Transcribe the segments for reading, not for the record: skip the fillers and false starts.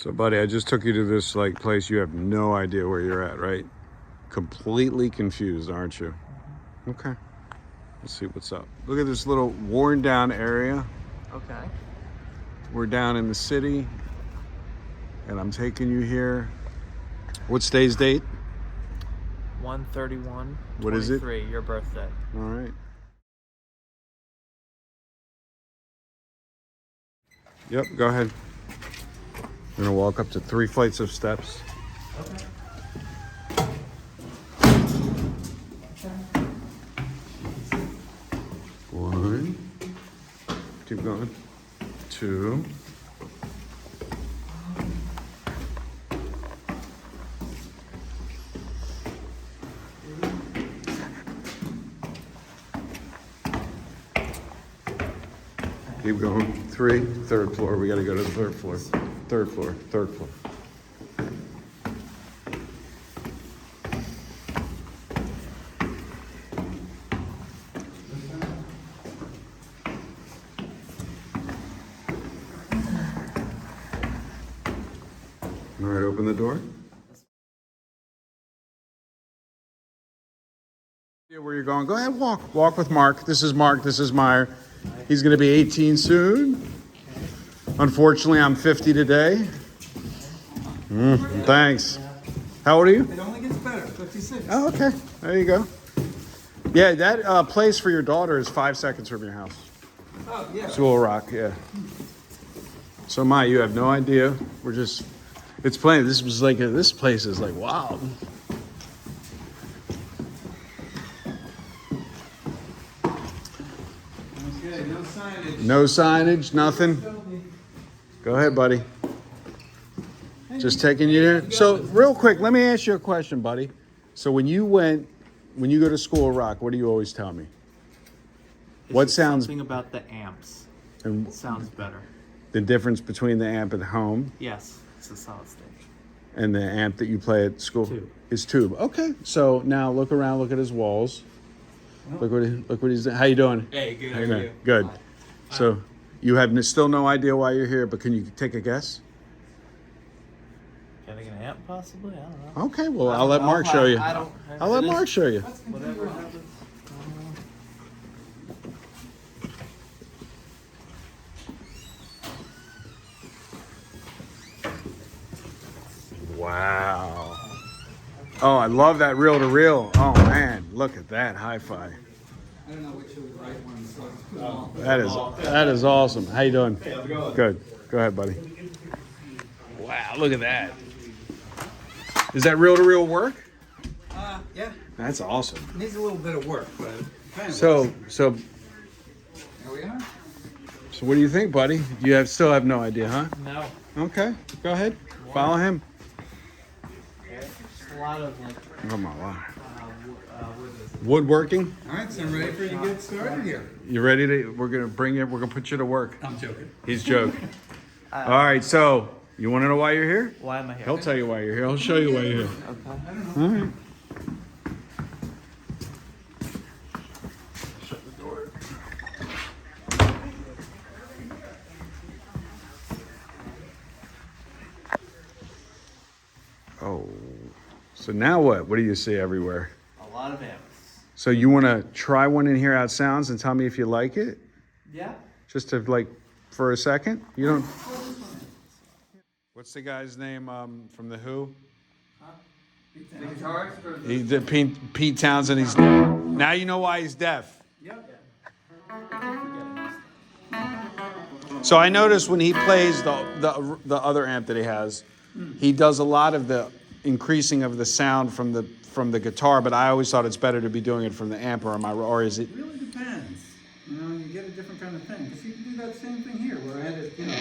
So, buddy, I just took you to this like place. You have no idea where you're at, right? Completely confused, aren't you? Okay. Let's see what's up. Look at this little worn down area. Okay. We're down in the city, and I'm taking you here. What's today's date? 1/31. What is it? Your birthday. All right. Yep, go ahead. We're gonna walk up to 3 flights of steps. Okay. 1. Keep going. 2. Keep going. 3. 3rd floor. We gotta go to the 3rd floor. 3rd floor. 3rd floor. All right, open the door. Where you're going? Go ahead, walk. Walk with Mark. This is Mark. This is Meyer. He's going to be 18 soon. Unfortunately, I'm 50 today. Thanks. How old are you? It only gets better. 56. Oh, okay. There you go. Yeah, that place for your daughter is 5 seconds from your house. Oh, yeah. School Rock, yeah. So, Maya, you have no idea. We're just, it's playing. This was like, this place is like, wow. Okay, no signage. No signage, nothing. Go ahead, buddy. Just taking you there. So, real quick, let me ask you a question, buddy. So, when you go to School Rock, what do you always tell me? What sounds Something about the amps. and It sounds better. the difference between the amp at home Yes, it's a solid stage. and the amp that you play at school Tube. is tube. Okay. So now look around, look at his walls. Look what he's doing. How you doing? Hey, good. How you doing? Good. So you have still no idea why you're here, but can you take a guess? Getting an amp, possibly? I don't know. Okay. Well, I'll let Mark show you. I don't. I'll let it is Mark show you. Whatever happens. Wow. Oh, I love that reel to reel. Oh man, look at that hi-fi. I don't know which are the right ones, so it's too long. That is awesome. How you doing? Hey, how's it going? Good. Go ahead, buddy. Wow, look at that. Is that reel to reel work? Yeah. That's awesome. Needs a little bit of work, but kind of So here we are. So what do you think, buddy? You still have no idea, huh? No. Okay, go ahead. Follow him. Just a lot of like. Oh my wow. What is it? Woodworking. All right, so I'm ready for you to get started here. You ready to? We're gonna put you to work. I'm joking. He's joking. All right. So you want to know why you're here? Why am I here? He'll tell you why you're here. I'll show you why you're here. Okay. All right. Shut the door. Oh. So now what? What do you see everywhere? A lot of amps. So you want to try one and hear how it sounds and tell me if you like it? Yeah. Just to like, for a second? You don't. What's the guy's name from the Who? The guitarist or the... He did Pete Townsend. He's now you know why he's deaf. Yep. So I noticed when he plays the other amp that he has, he does a lot of the increasing of the sound from the guitar. But I always thought it's better to be doing it from the amp, or is it? It really depends. You know, you get a different kind of thing. Because you can do that same thing here, where I had it, you know.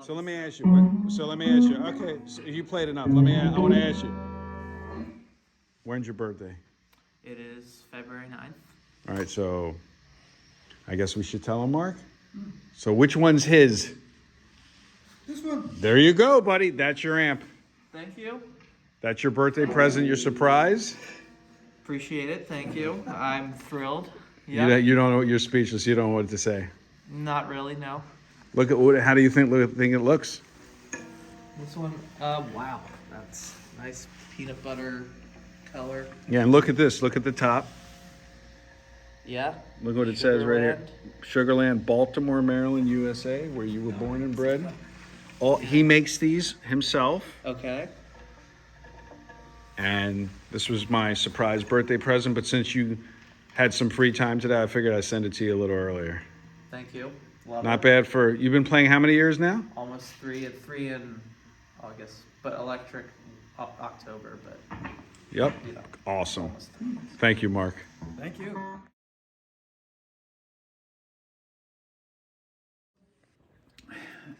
So let me ask you. So let me ask you. Okay, so you played enough. I want to ask you. When's your birthday? It is February 9th. All right, so I guess we should tell him, Mark. So which one's his? This one. There you go, buddy. That's your amp. Thank you. That's your birthday present. Your surprise. Appreciate it. Thank you. I'm thrilled. You don't know. You're speechless. You don't know what to say. Not really, no. Look at what. How do you think it looks? This one, wow. That's nice peanut butter color. Yeah, and look at this. Look at the top. Yeah. Look what it says right here. Sugarland. Sugarland, Baltimore, Maryland, USA, where you were born and bred. He makes these himself. Okay. And this was my surprise birthday present, but since you had some free time today, I figured I'd send it to you a little earlier. Thank you. Love Not it. bad for, you've been playing how many years now? Almost three in August, but electric October, but Yep. yeah. Awesome. Almost 3 months. Thank you, Mark. Thank you.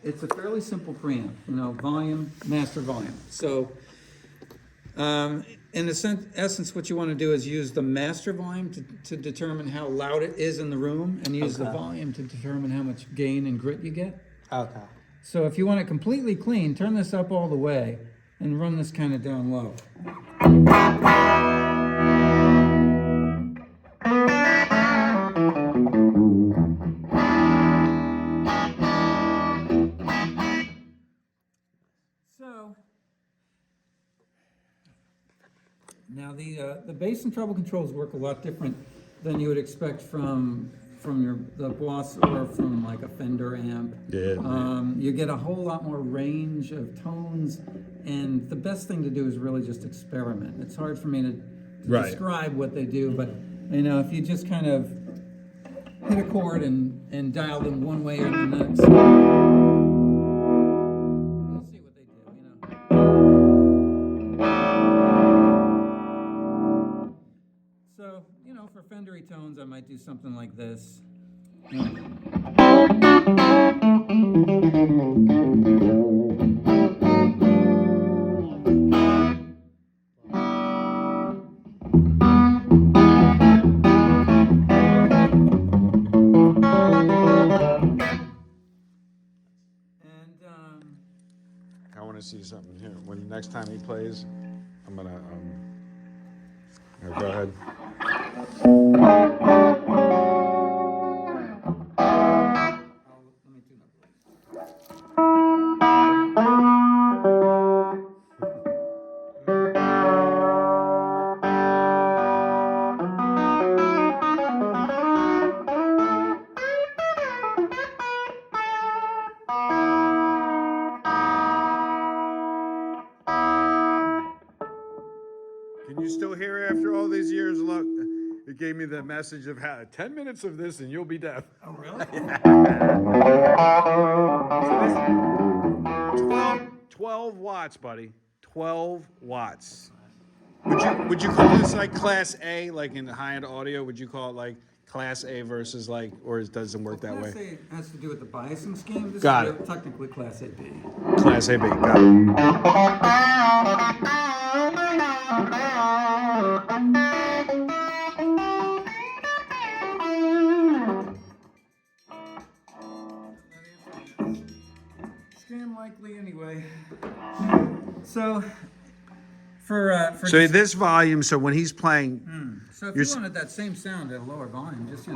It's a fairly simple preamp, volume, master volume. So, in essence, what you want to do is use the master volume to determine how loud it is in the room, and use the Okay. volume to determine how much gain and grit you get. Okay. So if you want it completely clean, turn this up all the way and run this kind of down low. So now the bass and treble controls work a lot different than you would expect from the Boss or from like a Fender amp. Yeah. You get a whole lot more range of tones, and the best thing to do is really just experiment. It's hard for me to Right. describe what they do, but if you just kind of hit a chord and dial them one way or the next, you'll see what they do. So, for Fendery tones, I might do something like this. I want to see something here. When the next time he plays, I'm gonna here, go ahead. Let me tune up. Can you still hear after all these years? Look, it gave me the message of 10 minutes of this and you'll be deaf. Oh, really? 12 watts, buddy. 12 watts. Would you call this like class A, like in high-end audio? Would you call it like class A versus like, or it doesn't work that Class way? A has to do with the biasing scheme. This Got is it. technically Class AB. Class A, B. Got it. Scam likely anyway. So, for So just- this volume, so when he's playing, so if you're you s- wanted that same sound at a lower volume, just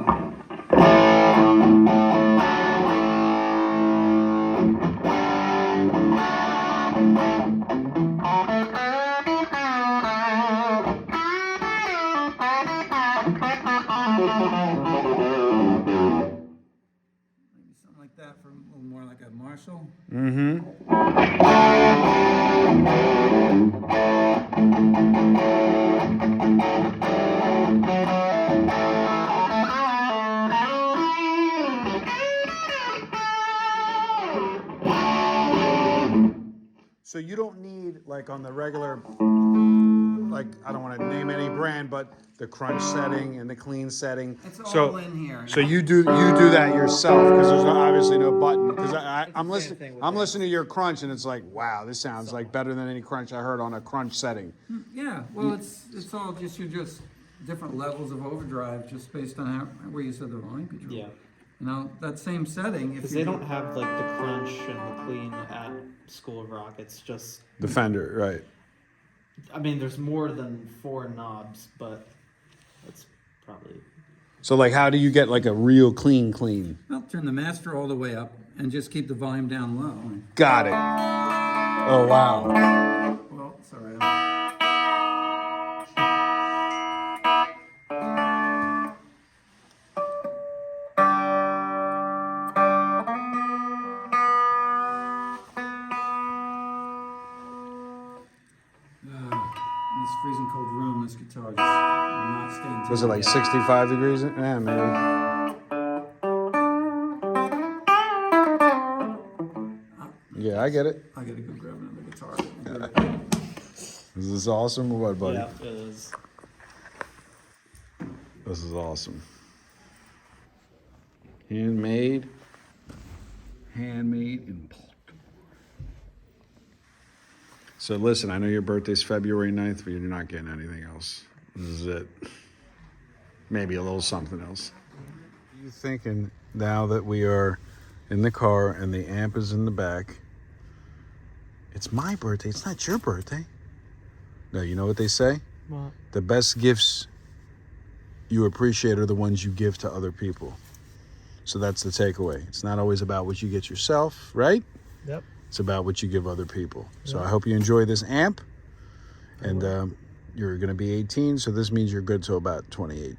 maybe something like that for a little more like a Marshall. so you don't need like on the regular like, I don't want to name any brand, but the crunch setting and the clean setting. It's So all in here. So you do that yourself because there's obviously no button. Because I'm the same listening. thing with I'm amps. listening to your crunch and it's like, wow, this sounds like better than any crunch I heard on a crunch setting. Yeah, well, it's all just, you're just different levels of overdrive just based on how, where you set the volume control. Yeah. You know, that same setting, if Because you they do- don't have like the crunch and the clean at School of Rock. It's just, The Fender, right? I mean, there's more than 4 knobs, but it's probably. So like, how do you get like a real clean? Well, turn the master all the way up and just keep the volume down low. Got it. Oh wow. Well, sorry. In this freezing cold room, this guitar just will not stay in Was it like 65 degrees? Yeah, maybe. Yeah, I get it. I gotta go grab another guitar. Is this awesome or what, buddy? Yeah, it is. This is awesome. Handmade in Baltimore. So listen, I know your birthday's February 9th, but you're not getting anything else. This is it. Maybe a little something else. What are you thinking now that we are in the car and the amp is in the back? It's my birthday, it's not your birthday. No, you know what they say? What? The best gifts you appreciate are the ones you give to other people. So that's the takeaway. It's not always about what you get yourself, right? Yep. It's about what you give other people. So I hope you enjoy this amp. And you're going to be 18, so this means you're good till about 28.